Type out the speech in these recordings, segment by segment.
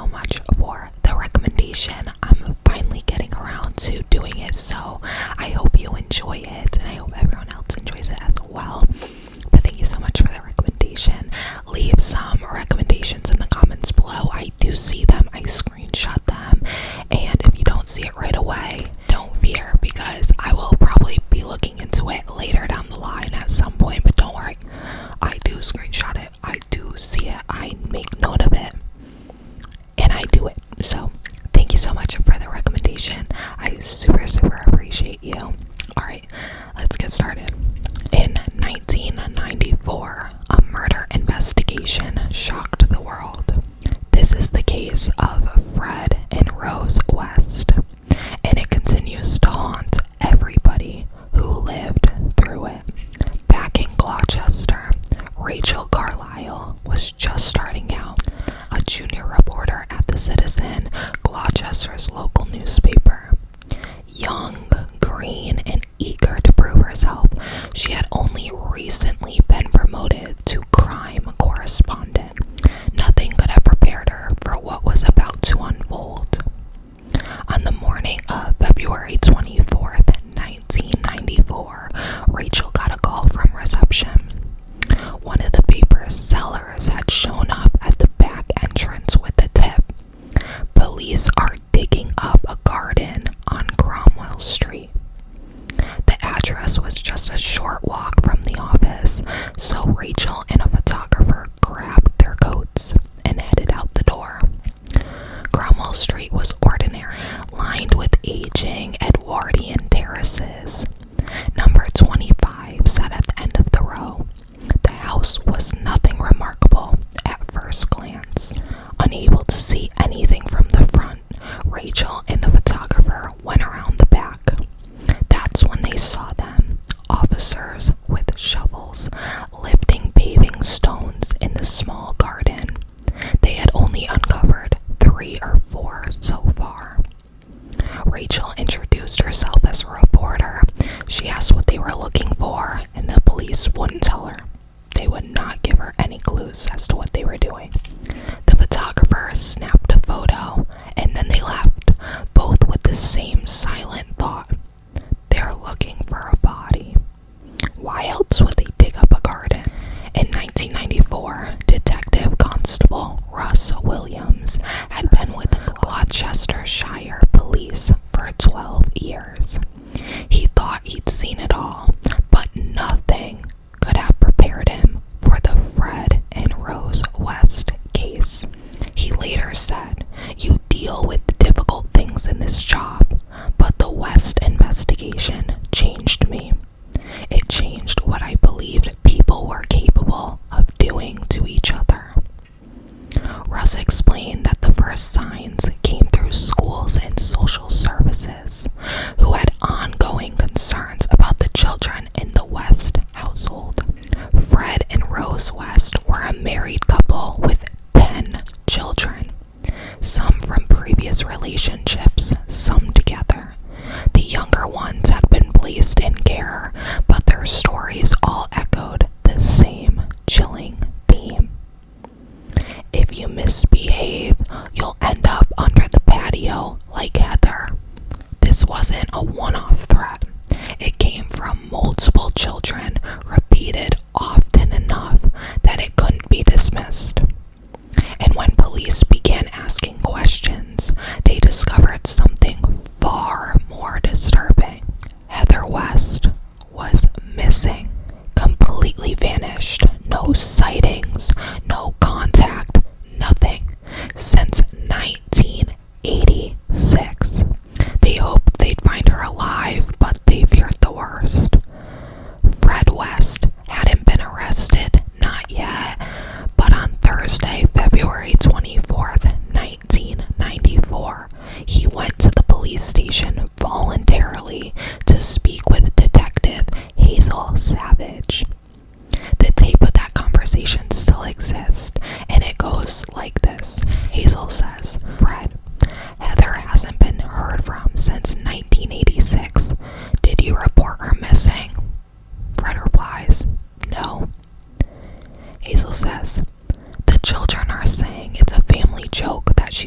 much for the recommendation. I'm finally getting around to doing it, so I hope you enjoy it, and I hope everyone else enjoys it as well. But thank you so much for the recommendation. Leave some recommendations in the comments below. I do see them, I screenshot them, and if you don't see it right away, don't fear, because I will probably be looking into it later down the line at some point. But don't worry, I do screenshot it, I do see it, I make note of it, and I do it. So thank you so much for the recommendation. I super appreciate you. Alright, let's get started. In 1994, a murder investigation shocked the world. This is the case of Fred and Rose West, and it continues to haunt everybody who lived through it. Back in Gloucester, Rachel Carlisle was just starting out, a junior reporter at the Citizen, Gloucester's local newspaper. Young, green, and eager to prove herself, she had only recently been promoted to crime correspondent. Nothing could have prepared her for what was about to unfold. On the morning of February 24th, 1994, Rachel got a call from reception. One of the paper's sellers had shown up at the back entrance with a tip. Police are digging up a garden on Cromwell Street. The address was just a short walk from the office, so Rachel and a photographer grabbed their coats and headed out the door. Cromwell Street was ordinary, lined with aging Edwardian terraces. Number 25 sat at the end of the row. The house was nothing remarkable at first glance. Unable to see anything from the front, Rachel and the photographer went around the back. That's when they saw them, officers with shovels, lifting paving stones in the small garden. They had only uncovered 3 or 4 so far. Rachel introduced herself as a reporter. She asked what they were looking for, and the police wouldn't tell her. They would not give her any clues as to what they were doing. The photographer snapped a photo, and then they left, both with the same silent thought. They're looking for a body. Why else would they dig up a garden? In 1994, Detective Constable Russ Williams had been with the Gloucestershire Police for 12 years. He thought he'd seen it all, but nothing could have prepared him for the Fred and Rose West case. He later said, "You deal with difficult things in this job, but the West investigation changed me. It changed what I believed people were capable of doing to each other." Russ explained that the first signs came through schools and social services, who had ongoing concerns about the children in the West household. Fred and Rose West were a married couple with 10 children, some from previous relationships, some together. The younger ones had been placed in care, but their stories all echoed the same chilling theme. If you misbehave, you'll end up under the patio like Heather. This wasn't a one-off threat. It came from multiple children, repeated often enough that it couldn't be dismissed. And when police began asking questions, they discovered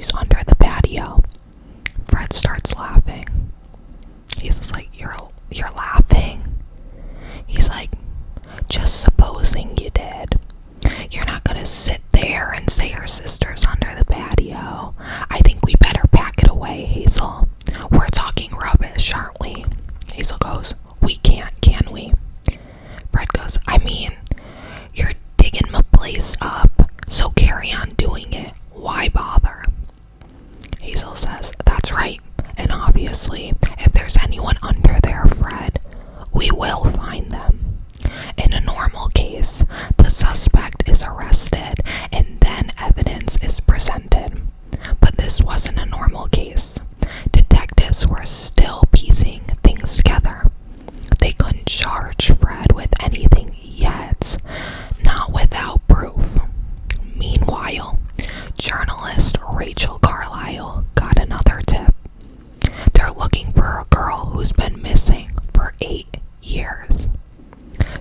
she's under the patio. Fred starts laughing. He's just like, you're laughing? He's like, just supposing you did. You're not gonna sit there and say her sister's under the patio. I think we better pack it away, Hazel. We're talking rubbish, aren't we? Hazel goes, we can't, can we? Fred goes, I mean, you're digging my place up, so carry on doing it. Why bother? Hazel says, that's right. And obviously, if there's anyone under there, Fred, we will find them. In a normal case, the suspect is arrested and then evidence is presented. But this wasn't a normal case. Detectives were still piecing things together. They couldn't charge Fred with anything yet, not without proof. Meanwhile, journalist Rachel Carlisle got another tip. They're looking for a girl who's been missing for 8 years.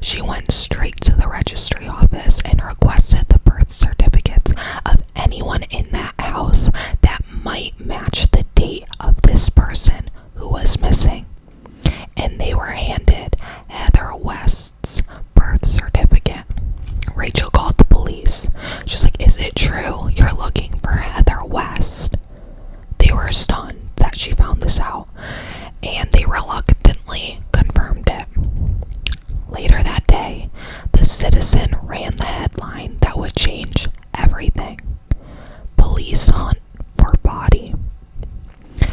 She went straight to the registry office and requested the birth certificates of anyone in that house that might match the date of this person who was missing. And they were handed Heather West's birth certificate. Rachel called the police. She's like, is it true you're looking for Heather West? They were stunned that she found this out, and they reluctantly confirmed it. Later that day, the Citizen ran the headline that would change everything. Police hunt for body.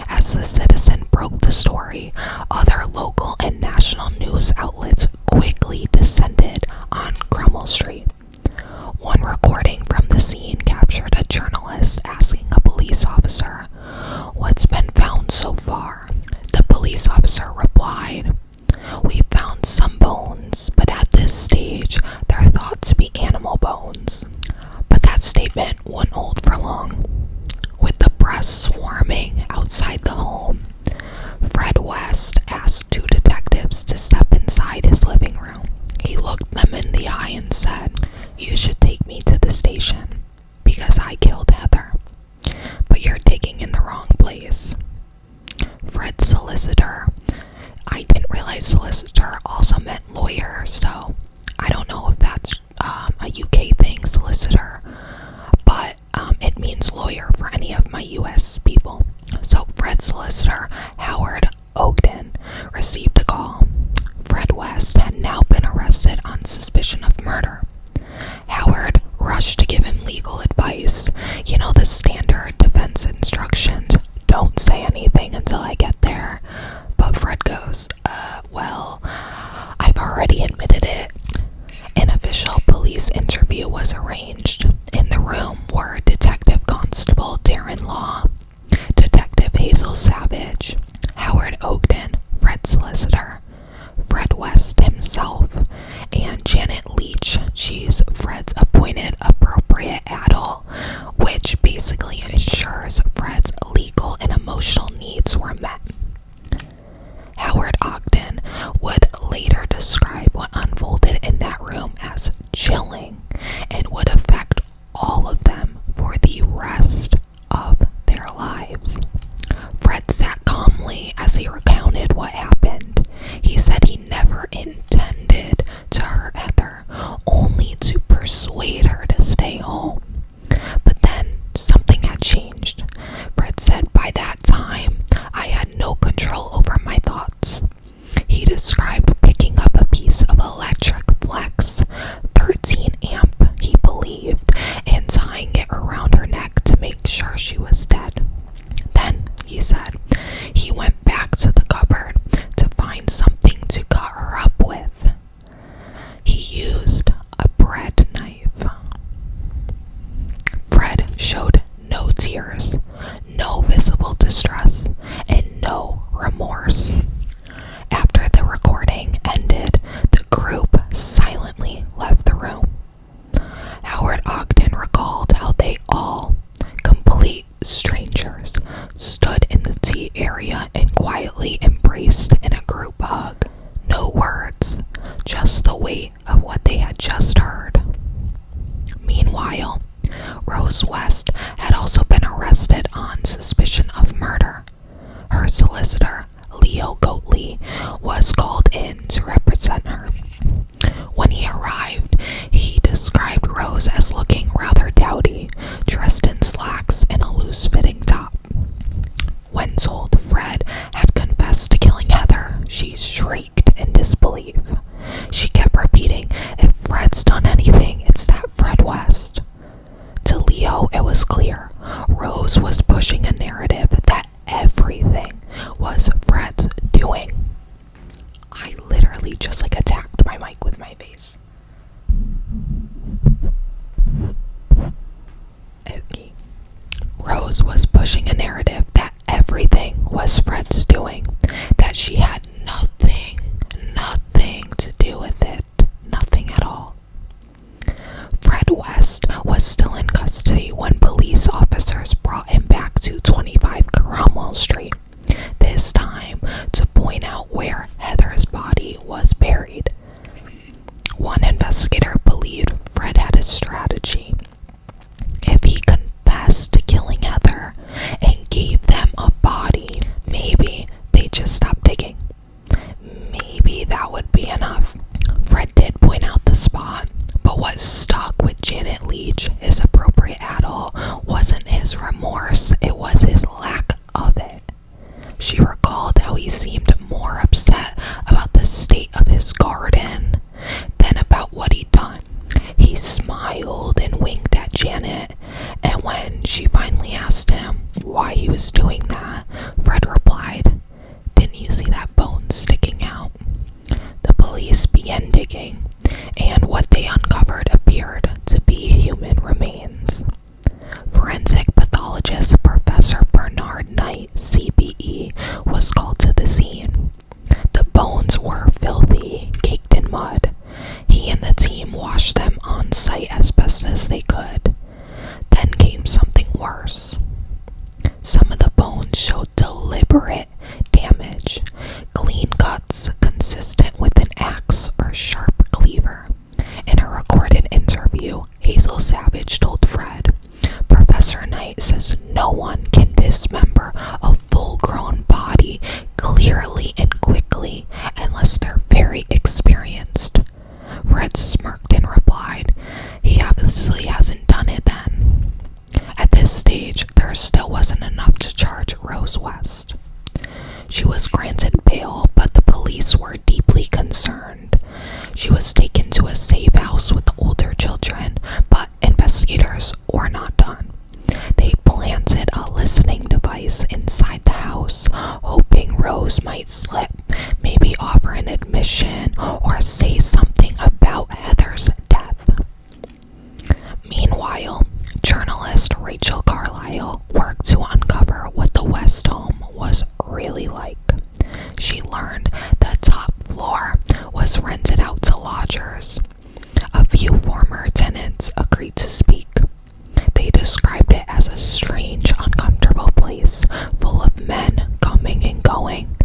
As the Citizen broke the story, other local and national news outlets quickly descended on Crummell Street. One recording from the scene captured a journalist asking a police officer, "What's been found so far?" The police officer replied, "We found some bones, but at this stage, they're thought to be animal bones." But that statement wouldn't hold for long. With the press swarming outside the home, Fred West asked 2 detectives to step inside his living room. He looked them in the eye and said, "You should take me to the station, because I killed Heather. But you're digging in the wrong place." Fred's solicitor, I didn't realize solicitor also meant lawyer, so I don't know if that's a UK thing, solicitor, but it means lawyer for any of my US people. So Fred's solicitor, Howard Ogden, received a call. Fred West had now been arrested on suspicion of murder. Howard rushed to give him legal advice. You know, the standard defense instructions, don't say anything until I get there. But Fred goes, well, I've already admitted it. An official police interview was arranged. In the room were Detective Constable Darren Law, Detective Hazel Savage, Howard Ogden, Fred's solicitor, Fred West himself, and Janet Leach. She's Fred's appointed appropriate adult, which basically ensures Fred's legal and emotional needs were met. Howard Ogden would later describe what unfolded in that room as chilling and would affect all of them for the rest of their lives. Fred sat calmly as he recounted what happened. He said he never intended to hurt Heather, only to persuade her to stay home. But then something had changed. Fred said, by that time, I had no control over my thoughts. He described picking up a piece of electric flex, 13 amp, he believed, and tying it around her neck to make sure she was dead. Then, he said, he went back to the cupboard to find something to cut her up with. He used a bread knife. Fred showed no tears, no visible distress, and no remorse. After the recording ended, the group silently left the room. Howard Ogden recalled how they all, complete strangers, stood in the tea area and quietly embraced in a group hug. No words, just the weight of what they had just heard. Meanwhile, Rose West had also been arrested on on suspicion of murder. Her solicitor, Leo Goatley, was called in to represent her. When he arrived, he described Rose as looking rather dowdy, dressed in slacks and a loose-fitting top. When told Fred had confessed to killing Heather, she shrieked in disbelief. She kept repeating, "If Fred's done anything, it's that Fred West." To Leo, it was clear. Rose was pushing a narrative that everything was Fred's doing. I literally just attacked my mic with my face. Okay. Rose was pushing a narrative that everything was Fred's doing, that she had nothing to do with it, nothing at all. Fred West was still in custody when police officers brought him back to 25 Cromwell Street, this time to point out where Heather's body was buried. One investigator believed Fred had a strategy. If he confessed to killing Heather and gave them a body, maybe they just stopped digging. Maybe that would be enough. Fred did point out the spot, but what stuck with Janet Leach, his appropriate adult, wasn't his remorse, it was his lack of it. She recalled how he seemed more upset about the state of his garden than about what he'd done. He smiled and winked at Janet, and when she finally asked him why he was doing that, Fred replied, "Didn't you see that bone sticking out?" The police began digging, and what they uncovered appeared to be human remains. Forensic pathologist Professor Bernard Knight, CBE, was called to the scene. The bones were filthy, caked in mud. He and the team washed them on site as best as they could. Then came something worse. Some of the bones showed deliberate damage, clean cuts consistent with an axe or sharp cleaver. In a recorded interview, Hazel Savage told Fred, "Professor Knight says no one can dismember a full-grown body clearly and quickly unless they're very experienced." Fred smirked and replied, "He obviously hasn't done it then." At this stage, there still wasn't enough to charge Rose West. She was granted bail, but the police were deeply concerned. She was taken to a safe house with older children, but investigators were not done. They planted a listening device inside the house, hoping Rose might slip, maybe offer an admission or say something about Heather's death. Meanwhile, journalist Rachel Carlisle worked to uncover what the West home was really like. She learned the top floor was rented out to lodgers. A few former tenants agreed to speak. They described it as a strange, uncomfortable place, full of men coming and going.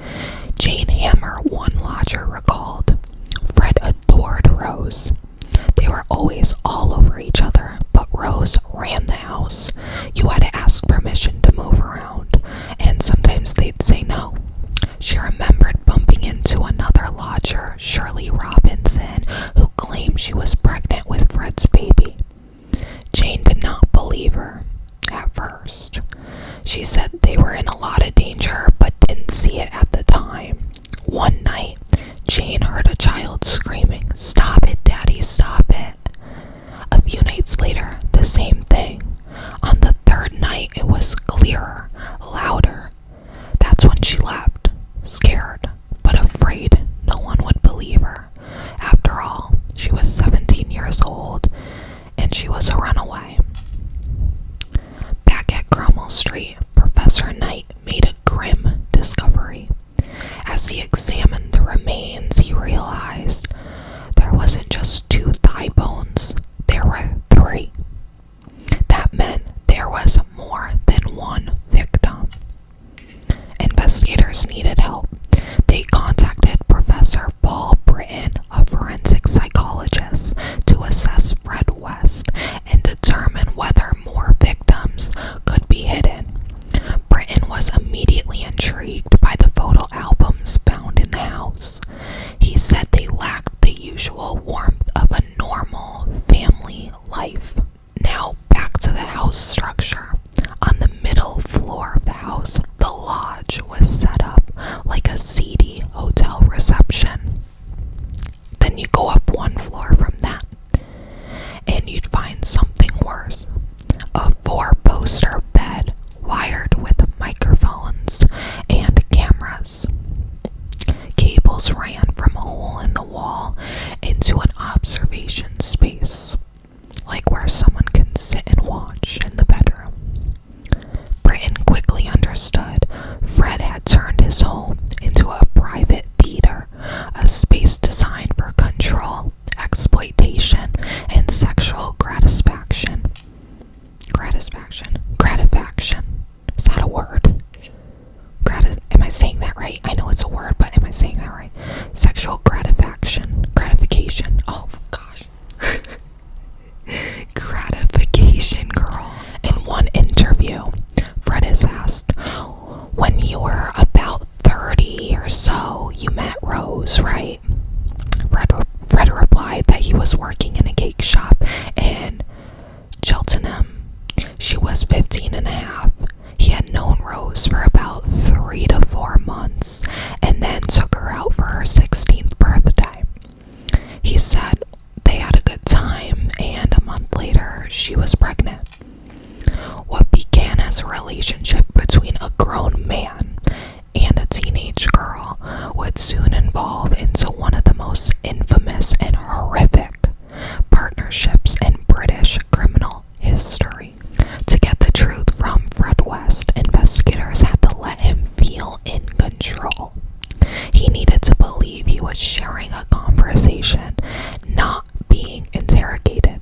Jane Hammer, one lodger, recalled, "Fred adored Rose. They were always all over each other, but Rose ran the house. You had to ask permission to move around, and sometimes they'd say no." She remembered bumping into another lodger, Shirley Robinson, who claimed she was pregnant with Fred's baby. Jane did not believe her at first. She said they were in a lot of danger, but didn't see it at the time. One night, Jane heard a child screaming, "Stop it, Daddy, stop it." A few nights later, the same thing. On the third night, it was clearer, louder. That's when she left, scared, but afraid no one would believe her. After all, she was 17 years old, and she was a runaway. Back at Cromwell Street, Professor Knight made a grim discovery. As he examined the remains, he realized there wasn't just 2 thigh bones, there were 3. That meant there was more than one victim. Investigators needed help. They contacted Professor Paul Britton, a forensic psychologist, to assess Fred West and determine whether more victims could be hidden. relationship between a grown man and a teenage girl would soon evolve into one of the most infamous and horrific partnerships in British criminal history. To get the truth from Fred West, investigators had to let him feel in control. He needed to believe he was sharing a conversation, not being interrogated.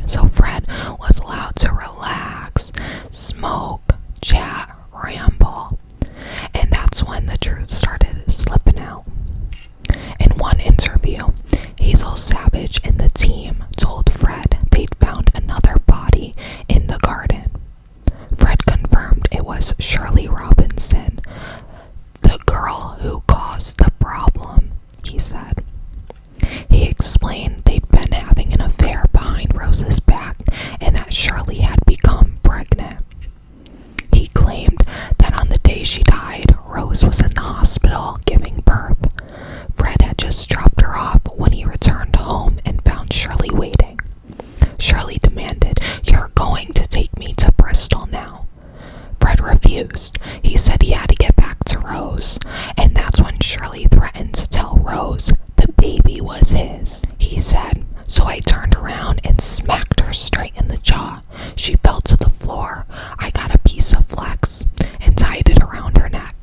So Fred was allowed to relax, smoke, chat, ramble, and that's when the truth started slipping out. In one interview, Hazel Savage and the team told Fred they'd found another body in the garden. Fred confirmed it was Shirley Robinson, the girl who caused the problem, he said. He explained they'd been having an affair behind Rose's back and that Shirley had become pregnant. He claimed that on the day she died, Rose was in the hospital giving birth. Fred had just dropped her off when he returned home and found Shirley waiting. Shirley demanded, "You're going to take me to Bristol now." Fred refused. He said he had to get back to Rose, and that's when Shirley threatened to tell Rose the baby was his. He said, "So I turned around and smacked her straight in the jaw. She fell to the floor. I got a piece of flax and tied it around her neck."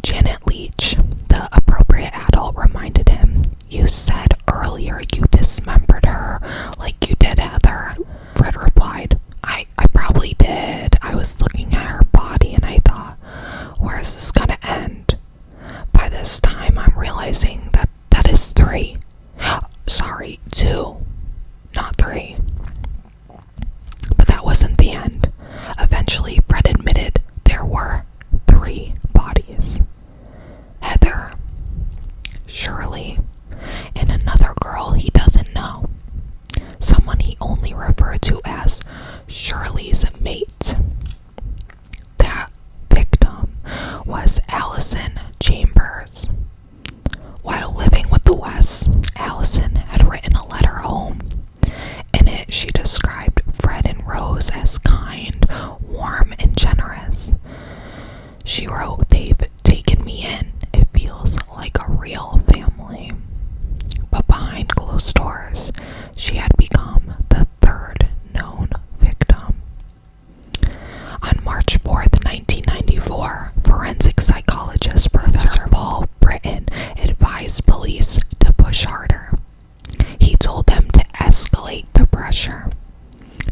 Janet Leach, the appropriate adult, reminded him, "You said earlier you dismembered her like you did Heather." Fred replied, I probably did. I was looking at her body and I thought, where's this gonna end? By this time, I'm realizing that is 3. Sorry, 2, not 3. But that wasn't the end. Eventually, Fred admitted there were 3 bodies. Heather, Shirley, and another girl he doesn't know. Someone he only referred to as Shirley's mate. That victim was Allison Chambers. While living with the Wests, Allison had written a letter home. In it, she described Fred and Rose as kind, warm, and generous. She wrote, "They've taken me in. It feels like a real family." But behind closed doors, she had become the 3rd known victim. On March 4th, 1994, forensic psychologist Professor Paul Britton advised police to push harder. He told them to escalate the pressure.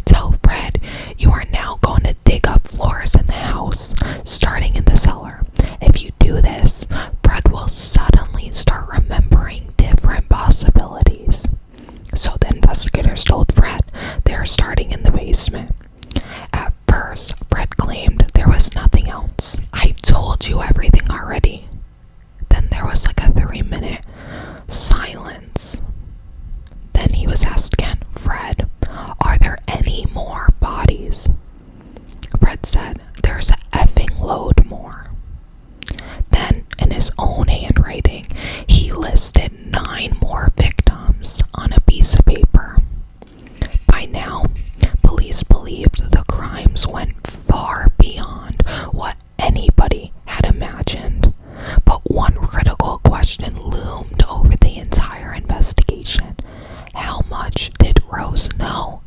"Tell Fred you are now going to dig up floors in the house, starting in the cellar. If you do this, Fred will suddenly start remembering different possibilities." So the investigators told Fred they are starting in the basement. At first, Fred claimed there was nothing else. "I've told you everything already." Then there was like a 3-minute silence. Then he was asked again, "Fred, are there any more bodies?" Fred said, "There's a effing load more." Then, in his own handwriting, he listed 9 more victims on a piece of paper. By now, police believed the crimes went far beyond what anybody had imagined. But one critical question loomed over the entire investigation. How much did Rose know?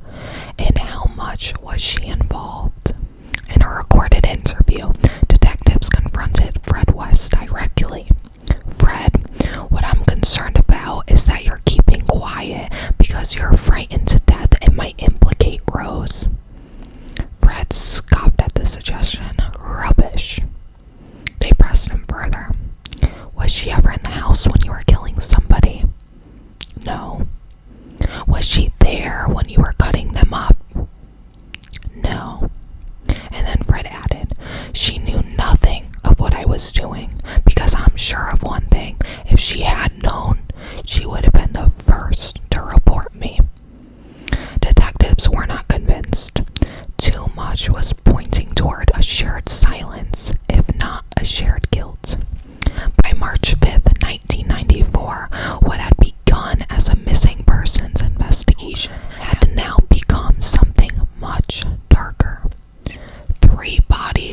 And how much was she involved? In a recorded interview, detectives confronted Fred West directly. "Fred, what I'm concerned about is that you're keeping quiet because you're frightened to death it might implicate Rose." Fred scoffed at the suggestion. "Rubbish." They pressed him further. "Was she ever in the house when you were killing somebody?" "No." "Was she there when you were cutting them up?" "No." And then Fred added, "She knew nothing of what I was doing, because I'm sure of one thing. If she had known, she would have been the first to report me." Detectives were not convinced. Too much was pointing toward a shared silence, if not a shared guilt. By March 5th, 1994, what had begun as a missing persons investigation had now become something much darker. 3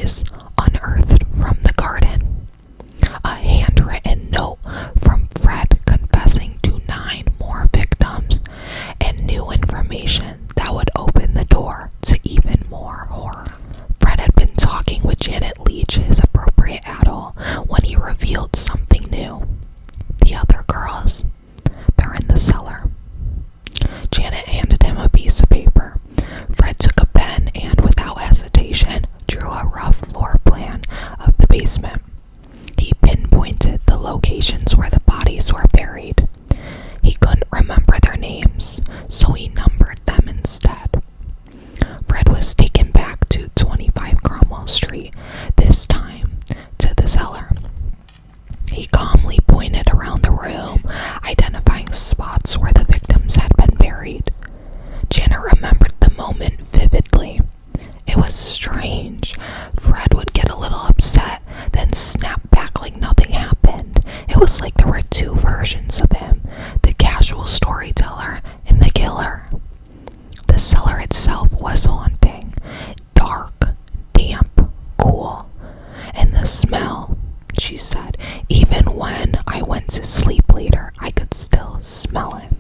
bodies unearthed from the garden. A handwritten note from Fred confessing to 9 more victims, and new information that would open the door to even more horror. Fred had been talking with Janet Leach, his appropriate adult, when he revealed something new. The other girls, they're in the cellar. Janet handed him a piece of paper. Fred took a pen and, without hesitation, drew a rough floor plan of the basement. He pinpointed the locations where the bodies were buried. He couldn't remember their names, so he numbered them instead. Fred was taken back to 25 Cromwell Street, this time to the cellar. He calmly pointed around the room, identifying spots where the victims had been buried. Janet remembered the moment vividly. It was strange. Fred would get a little upset, then snap back like nothing happened. It was like there were 2 versions of him, the casual storyteller and the killer. The cellar itself was haunting. Dark, damp, cool. And the smell, she said, even when I went to sleep later, I could still smell it.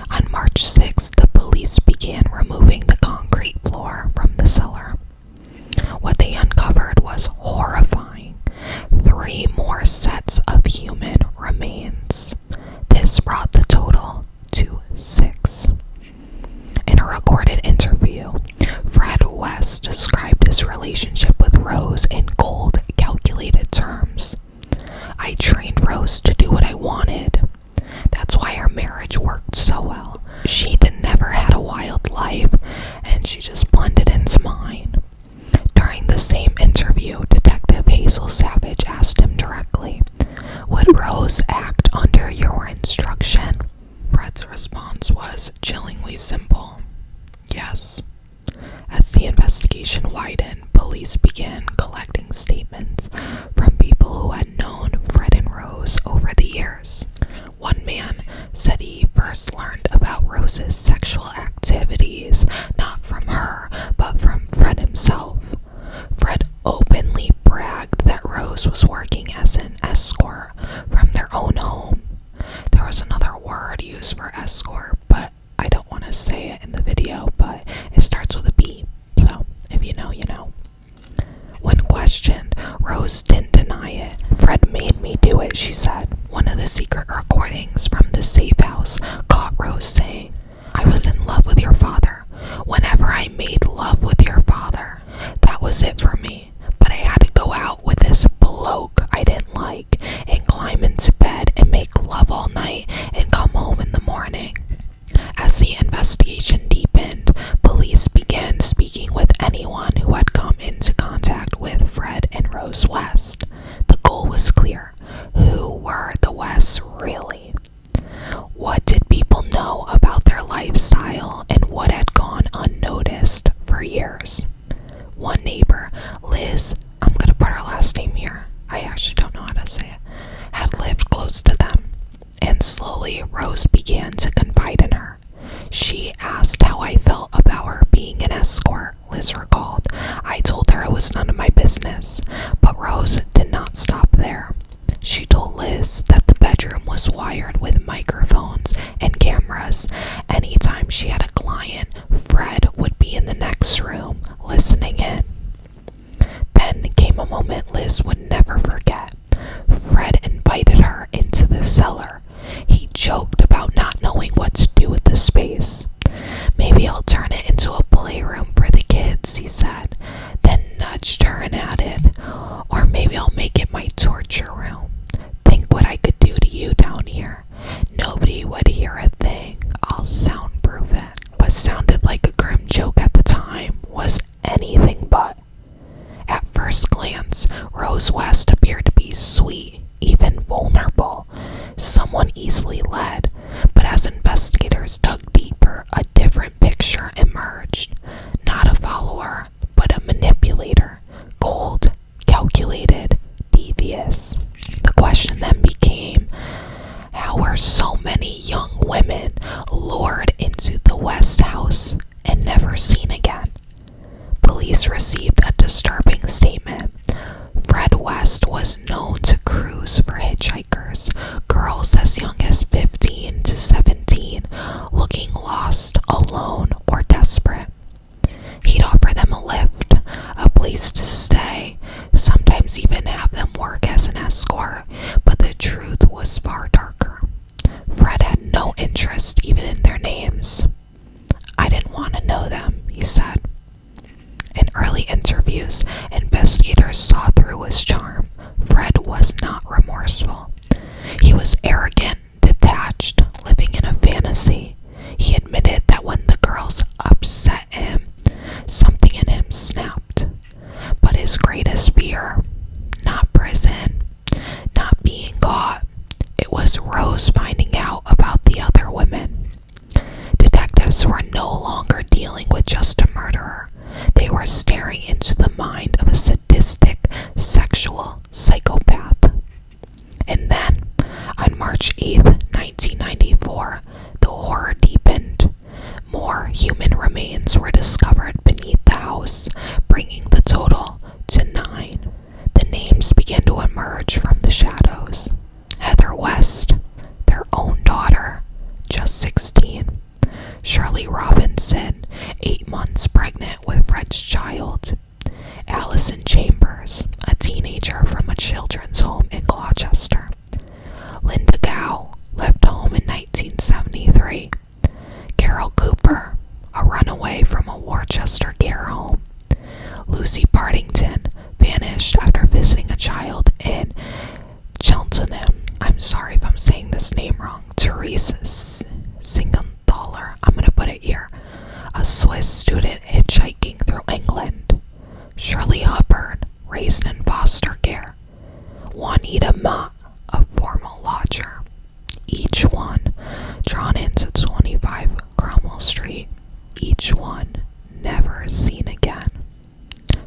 On March 6th, the police began removing the concrete floor from the cellar. What they uncovered was horrifying. 3 more sets of human remains. This brought the total to 6. In a recorded interview, Fred West described his relationship with Rose in cold, calculated terms. I trained Rose to do what I wanted. That's why our marriage worked so well. She'd never had a wild life, and she just blended into mine. During the same interview, Detective Hazel Savage asked him directly, "Would Rose act under your instruction?" Fred's response was chillingly simple. Yes. As the investigation widened, police began collecting statements from people who had known Fred and Rose over the years. One man said he first learned about Rose's sexual activities not from her, but from Fred himself. Fred openly bragged that Rose was working as an escort from their own home. There was another word used for escort, but I don't want to say it in the video, but it starts with a B, so if you know, you know. When questioned, Rose didn't deny it. "Fred made me do it," she said. One of the secret recordings from the safe house caught Rose saying, "I was in love with your father. Whenever I made love with your father, that was it for me. But I had to go out with this bloke I didn't like and climb into bed and make love all night and come home in the morning." As the investigation deepened, police began speaking with anyone who had come into contact with Fred and Rose West. The goal was clear. Who were the Wests really? What did people know about their lifestyle and what had gone unnoticed for years? One neighbor, Liz, I'm going to put her last name here, I actually don't know how to say it, had lived close to them. And slowly, Rose began to confide in her. She asked how I felt about her being an escort, Liz recalled. I told her it was none of my business, but Rose did not stop there. She told Liz that the bedroom was wired with microphones and cameras. Anytime she had a client, Fred would be in the next room, listening in. Then came a moment Liz would never forget. Fred invited her into the cellar. He joked about not knowing what to do with the space. "Maybe I'll turn it into a playroom for the kids," he said, then nudged her and added, "Or maybe I'll make it my torture room. Think what I could do to you down here. Nobody would hear a thing. I'll soundproof it." What sounded like a grim joke at the time was anything but. At first glance, Rose West appeared to be sweet, even vulnerable, someone easily led, but as investigators dug deeper, a different picture emerged. Not a follower, but a manipulator, cold, calculated, devious. The question then became, how were so many young women lured into the West house and never seen again? Police received a disturbing statement. sometimes even have them work as an escort, but the truth was far darker. Fred had no interest even in their names. "I didn't want to know them," he said. In early interviews, investigators saw through his charm. Fred was not remorseful. He was arrogant, detached, living in a fantasy. He admitted that when the girls upset him, something in him snapped. But his greatest fear, not prison, not being caught, it was Rose finding out about the other women. Detectives were no longer dealing with just a murderer. They were staring into the mind of a sadistic, sexual psychopath. And then, on March 8th, 1994, the horror deepened. More human remains were discovered beneath the house, bringing the total to 9. The names began to emerge from the shadows. Heather West, their own daughter, just 16. Shirley Robinson, 8 months pregnant with Fred's child. Allison Chambers, a teenager from a children's home in Gloucester. Linda Gow left home in 1973. Carol Cooper, a runaway from a Worcester care home. Lucy Partington vanished after visiting a child in Cheltenham. I'm sorry if I'm saying this name wrong. Therese Siegenthaler, I'm going to put it here. A Swiss student hitchhiking through England. Shirley Hubbard, raised in foster care. Juanita Mott, a former lodger. Each one drawn into 25 Cromwell Street. Each one never seen again.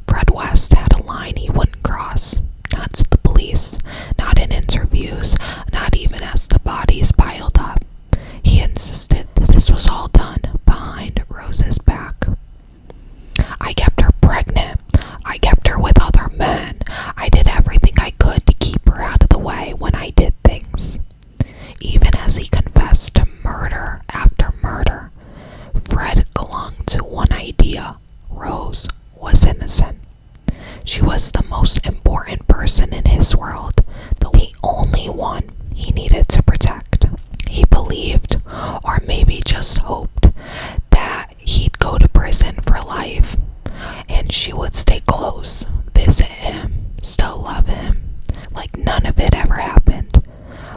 Fred West had a line he wouldn't cross. Not to the police, not in interviews, not even as the bodies piled up. He insisted that this was all done behind Rose's back. "I kept her pregnant. I kept her with other men. I did everything I could to keep her out of the way when I did things." Even as he confessed to murder after murder, Fred clung to one idea: Rose was innocent. She was the most important person in his world, the only one he needed to protect. He believed, or maybe just hoped, that he'd go to prison for life, and she would stay close, visit him, still love him, like none of it ever happened.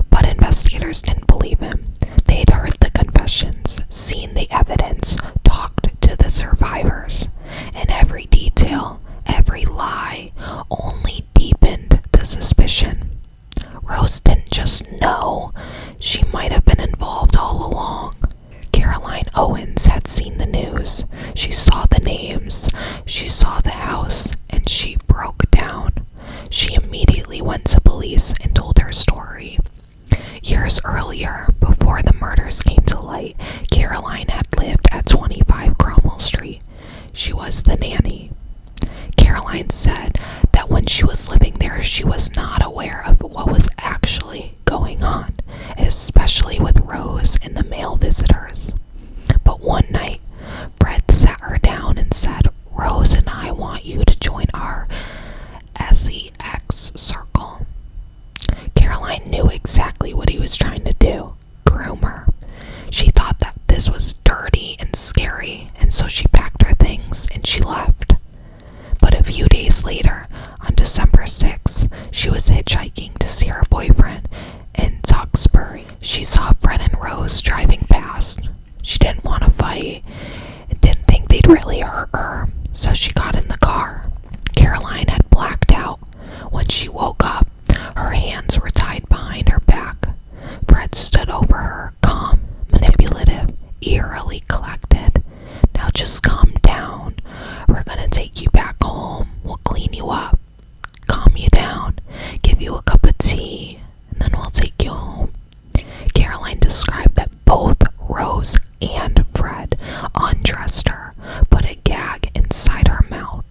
But investigators didn't believe him. They'd heard the confessions, seen the evidence, talked to the survivors, and every detail, every lie, only deepened the suspicion. Rose didn't just know, she might have been involved all along. Caroline Owens had seen the news. She saw the names, she saw the house, and she broke down. She immediately went to police and told her story. Years earlier, before the murders came to light, Caroline had lived at 25 Cromwell Street. She was the nanny. Caroline said that when she was living there, she was not aware of what was actually going on, especially with Rose and the male visitors. But one night, Fred sat her down and said, "Rose and I want you to join our SEX circle." Caroline knew exactly what he was trying to do: groom her. She thought that this was dirty and scary, and so she packed her things and she left. But a few days later, on December 6th, she was hitchhiking to see her boyfriend in Tewkesbury. She saw Fred and Rose driving past. She didn't want to fight and didn't think they'd really hurt her, so she got in the car. Caroline had blacked out. When she woke up, her hands were tied behind her back. Fred stood over her, calm, manipulative, eerily collected. "Now just calm down. We're gonna take you back home. We'll clean you up, calm you down, give you a cup of tea, and then we'll take you home." Caroline described that both Rose and Fred undressed her, put a gag inside her mouth.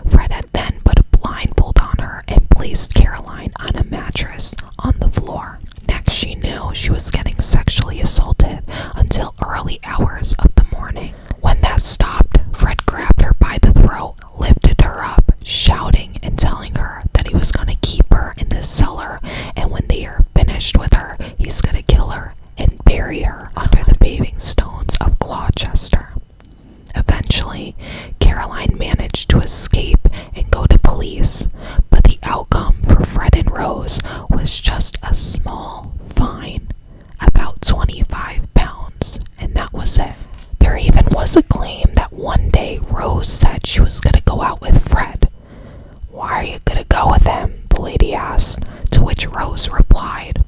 Fred had then put a blindfold on her and placed Caroline on a mattress on the floor. Next, she knew she was getting sexually assaulted until early hours of the morning. When that stopped, Fred grabbed her by the throat, lifted her up, shouting and telling her "Why are you gonna go with him?" the lady asked, to which Rose replied,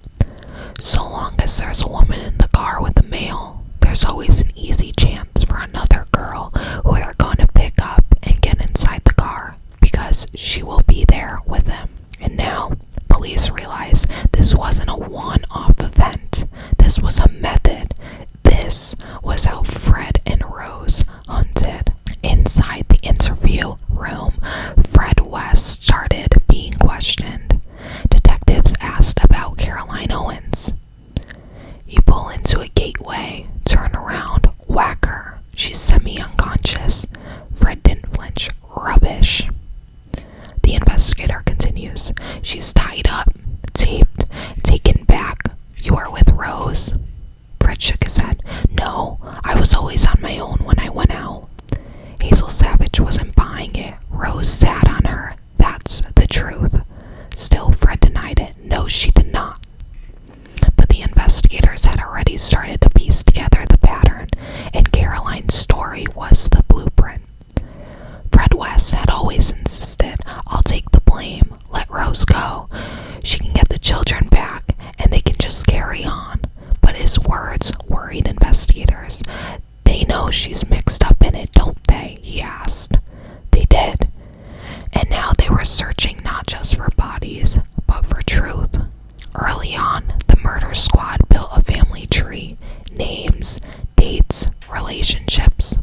"So long as there's a woman in the car with a male, there's always an easy chance for another girl who they're going to pick up and get inside the car because she will be there with him." And now, police realize this wasn't a one-off event. This was a method. This was how Fred and Rose hunted. Inside the interview room, Fred West started being questioned. Detectives asked about Caroline Owens. "You pull into a gateway, turn around, whack her. She's semi-unconscious." Fred didn't flinch. "Rubbish." The investigator continues. "She's tied up, taped, taken back. You were with Rose?" Fred shook his head. "No, I was always on my own when I went out." Hazel Savage wasn't buying it. Rose sat on her. That's the truth. Still, Fred denied it. "No, she did not." But the investigators had already started to piece together the pattern, and Caroline's story was the blueprint. Fred West had always insisted, "I'll take the blame. Let Rose go. She can get the children back, and they can just carry on." But his words worried investigators. "They know she's mixed up in it, don't they?" he asked. They did. And now they were searching not just for bodies, but for truth. Early on, the murder squad built a family tree. Names, dates, relationships.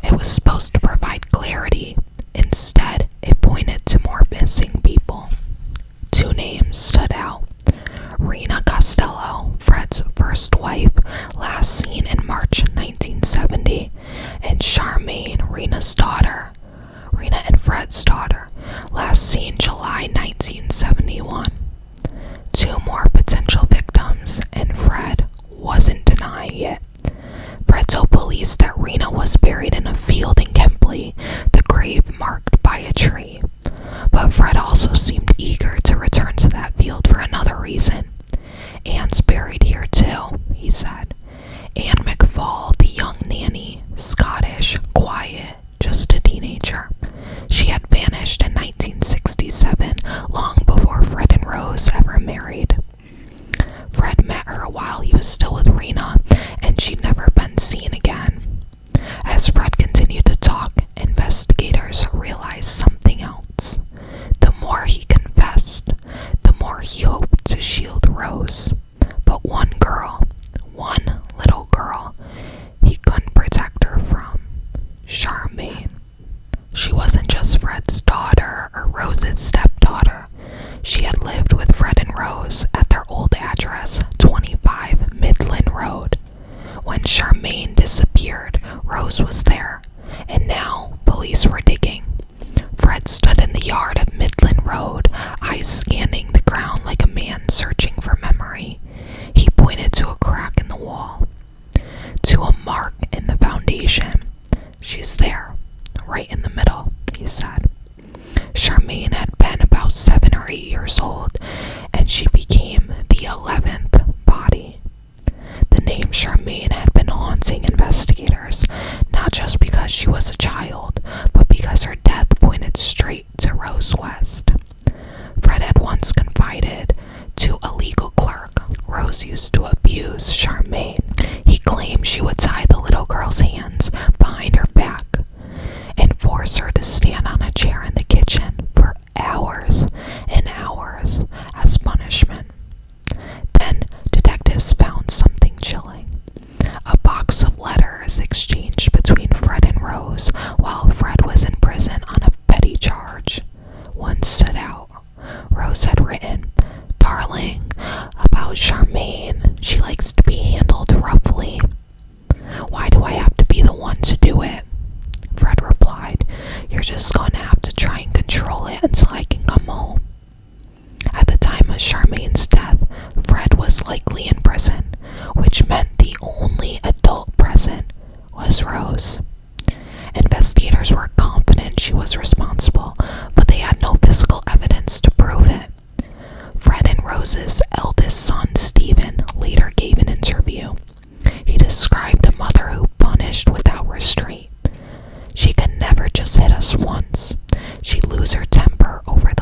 It was supposed to provide clarity. Instead, it pointed to more missing people. Two names stood out. Rena Costello, Fred's first wife, last seen in March 1970, and Charmaine, Rena's daughter. Rena and Fred's daughter, last seen July 1971. Two more potential victims, and Fred wasn't denying it. Fred told police that Rena was buried in a field in Kempley, the grave marked by a tree. But Fred also seemed eager to return to that field for another reason. "Anne's buried here too," he said. Anne McFall, the young nanny, Scottish, quiet, just a teenager. She had vanished in 1967, long before Fred and Rose ever married. Fred met her while he was still with Rena, and she'd never been seen again. As Fred continued to talk, investigators realized something else. The more he confessed, the more he hoped to shield Rose. But one little girl, he couldn't protect her from. Charmaine. She wasn't just Fred's daughter or Rose's stepdaughter. She had lived with Fred and Rose at their old address, 25 Midland Road. When Charmaine disappeared, Rose was there, and now police were digging. Fred stood in the yard of Midland Road, eyes scanning the ground like a man searching for memory. He pointed to a crack in the wall, to a mark in the foundation. "She's there, right in the middle," he said. Charmaine had been about 7 or 8 years old, and she became the 11th body. The name Charmaine had been haunting investigators, not just because she was a child, but because her death pointed straight to Rose West. Fred had once confided to a legal clerk Rose used to abuse Charmaine. He claimed she would tie the little girl's hands behind her back and force her to stand on a chair in the kitchen for hours and hours as punishment. Then detectives found something chilling. A box of letters exchanged between Fred and Rose while Fred was in prison on a petty charge. One stood out. Rose had written, "Darling, about Charmaine, she likes to be handled roughly. Why do I have to be the one to do it?" Fred replied, "You're just going to have to try and control it until I can come home." At the time of Charmaine's death, Fred was likely in prison, which meant the only adult present was Rose. Investigators were confident she was responsible, but they had no physical evidence to prove it. Fred and Rose's eldest son, Stephen, later gave an interview. He described a mother who punished without restraint. "She could never just hit us once. She'd lose her temper over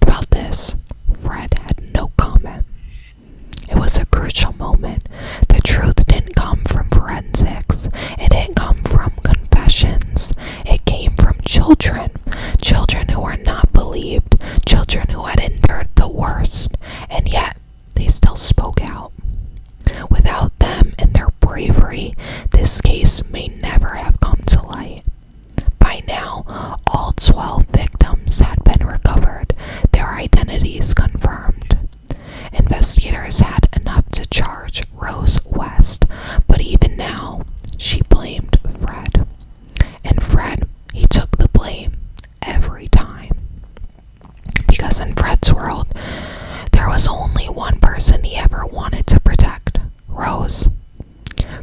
asked about this, Fred had no comment. It was a crucial moment. The truth didn't come from forensics. It didn't come from confessions. It came from children. Children who were not believed. Children who had endured the worst. And yet, they still spoke out. Without them and their bravery, this case may never have come to light. By now, all 12 victims had been recovered, their identities confirmed. Investigators had enough to charge Rose West, but even now, she blamed Fred. And Fred, he took the blame every time. Because in Fred's world, there was only one person he ever wanted to protect, Rose.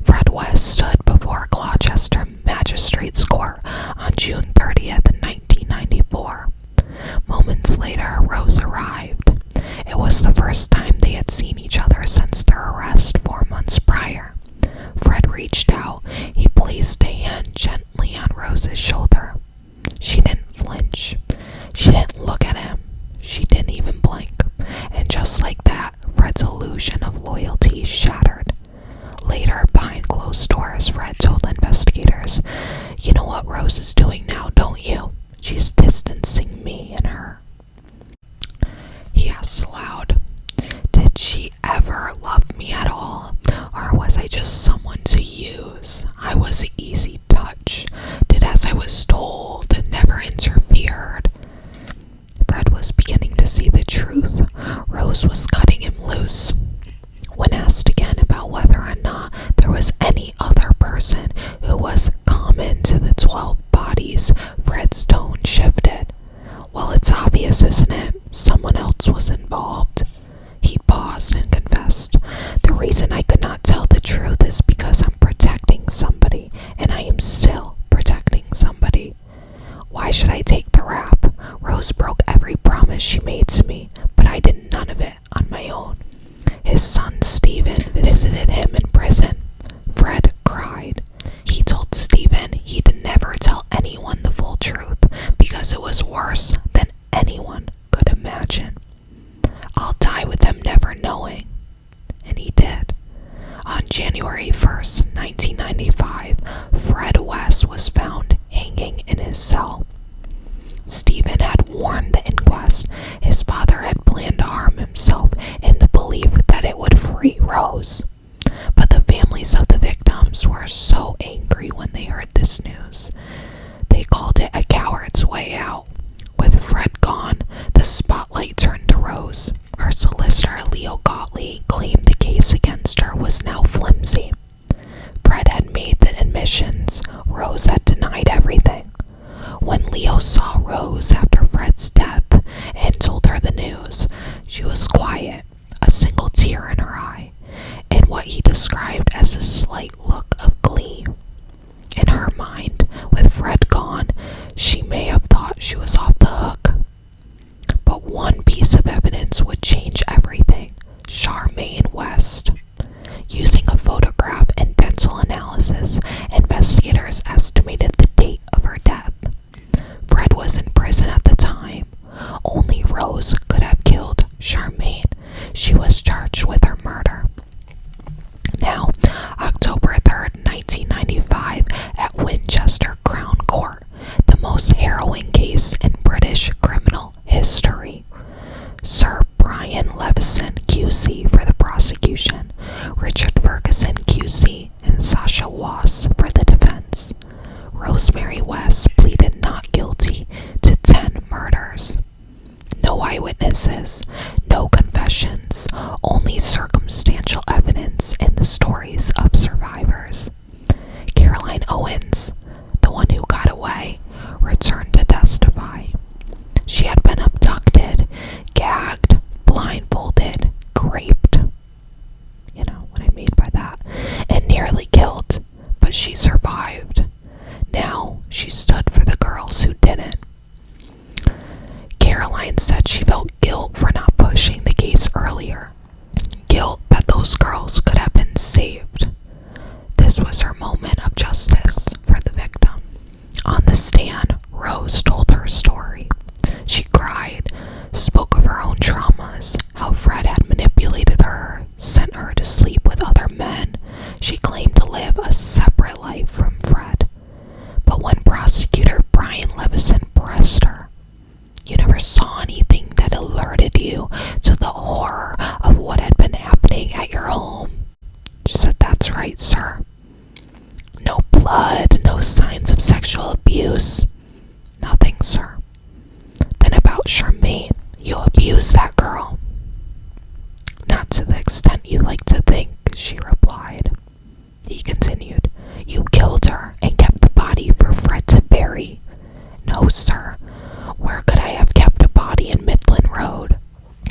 Fred West stood before Gloucester Magistrates Court on June 30th, 1994. Moments later, Rose arrived. It was the first time they had seen each other since their arrest 4 months prior. Fred reached out. He placed a hand gently on Rose's shoulder. She didn't flinch. She didn't look at him. She didn't even blink. And just like that, Fred's illusion of loyalty shattered. Later, behind closed doors, Fred told investigators, "You know what Rose is doing now, don't you? She's distancing me and her." He asked aloud, "Did she ever love me at all? Or was I just someone to use? I was an easy touch. Did as I was told and never interfered." Fred was beginning to see the truth. Rose was cutting him loose. When asked again about whether or not there was any other person who was common to the 12 bodies, Fred's tone shifted. "Well, it's obvious, isn't it? Someone else was involved." He paused and confessed, "The reason I could not tell the truth is because I'm protecting somebody, and I am still protecting somebody. Why should I take the rap? Rose broke every promise she made to me, but I did none of it on my own." His son Stephen visited him in prison. Fred cried. He told Stephen he'd never tell anyone the full truth because it was worse than anyone could imagine. "I'll die with them never knowing." And he did. On January 1st, 1995, Fred West was found hanging in his cell. Stephen had warned the inquest his father had planned to harm himself in the belief that it would free Rose. But the families of the victims were so angry when they heard this news. They called it a coward's way out. With Fred gone, the spotlight turned to Rose. Her solicitor, Leo Gottlieb, claimed the case against her was now flimsy. Fred had made the admissions. Rose had denied everything. When Leo saw Rose after Fred's death and told her the news, she was quiet, a single tear in her eye, and what he described as a slight look of glee. In her mind, with Fred gone, she may have thought she was off the hook. But one piece of evidence would change everything. Charmaine West. Using a photograph and dental analysis, investigators estimated the date of her death. Fred was in prison at the time. Only Rose could have killed Charmaine. She was charged with her murder. Now, October 3rd, 1995, at Winchester Crown Court, the most harrowing case in British criminal history. Sir Brian Levison, QC, for the prosecution, Richard Ferguson, QC, and Sasha Wass for the defense. Rosemary West pleaded not guilty to 10 murders. No eyewitnesses, no confessions, only circumstantial evidence and the stories of survivors. Caroline Owens, the one who got away, returned to testify. She had been abducted, gagged, blindfolded, raped. You know what I mean by that. And nearly killed, but she survived. Now she stood for the girls who didn't. Caroline said she felt guilt for not pushing the case earlier. Guilt that those girls could have you to the horror of what had been happening at your home. She said, "That's right, sir. No blood, no signs of sexual abuse. Nothing, sir." "Then about Charmaine, you abused that girl." "Not to the extent you like to think," she replied. He continued, "You killed her and kept the body for Fred to bury." "No, sir. Where could I have kept a body in Midland Road?"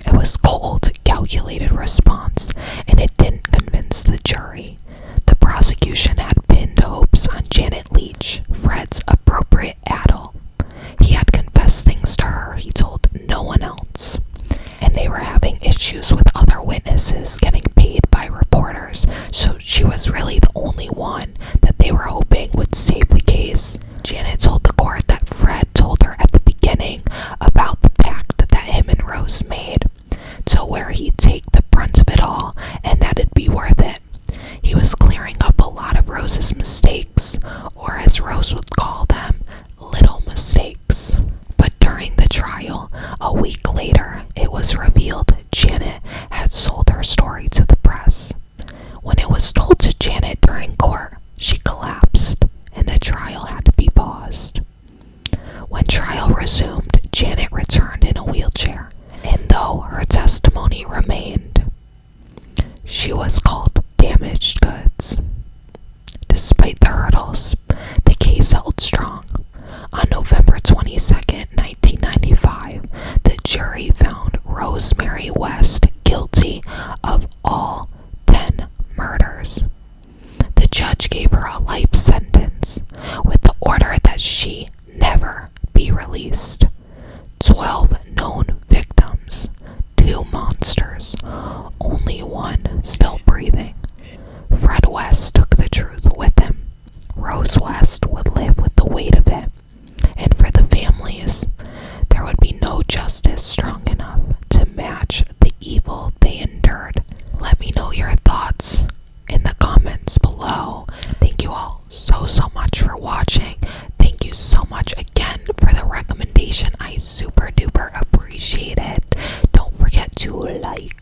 It was cold, calculated response, and it didn't convince the jury. The prosecution had pinned hopes on Janet Leach, Fred's appropriate adult. He had confessed things to her he told no one else. And they were having issues with other witnesses getting paid by reporters, so she was really the only one that they were hoping would save the case. Janet told the court that Fred told her at the beginning about the pact that him and Rose made, to where he'd take the brunt of it all and that it'd be worth it. He was clearing up a lot of Rose's mistakes, or as Rose would call them, little mistakes. But during the trial, a week later, it was revealed Janet had sold her story to the press. When it was told to Janet during court, she collapsed, and the trial had to be paused. When trial resumed, Janet returned in a wheelchair, and though her testimony remained, she was called damaged goods. Despite the hurdles, the case held strong. On November 22nd, 1995, the jury found Rosemary West guilty of all 10 murders. The judge gave her a life sentence with the order that she never be released. 12 known victims, 2 monsters, only one still breathing. Fred West took the truth with him. Rose West would live with the weight of it. And for the families, there would be no justice strong enough to match the evil they endured. Let me know your thoughts in the comments below. Thank you all so much for watching. Thank you so much again for the recommendation. I super duper appreciate it. Don't forget to like,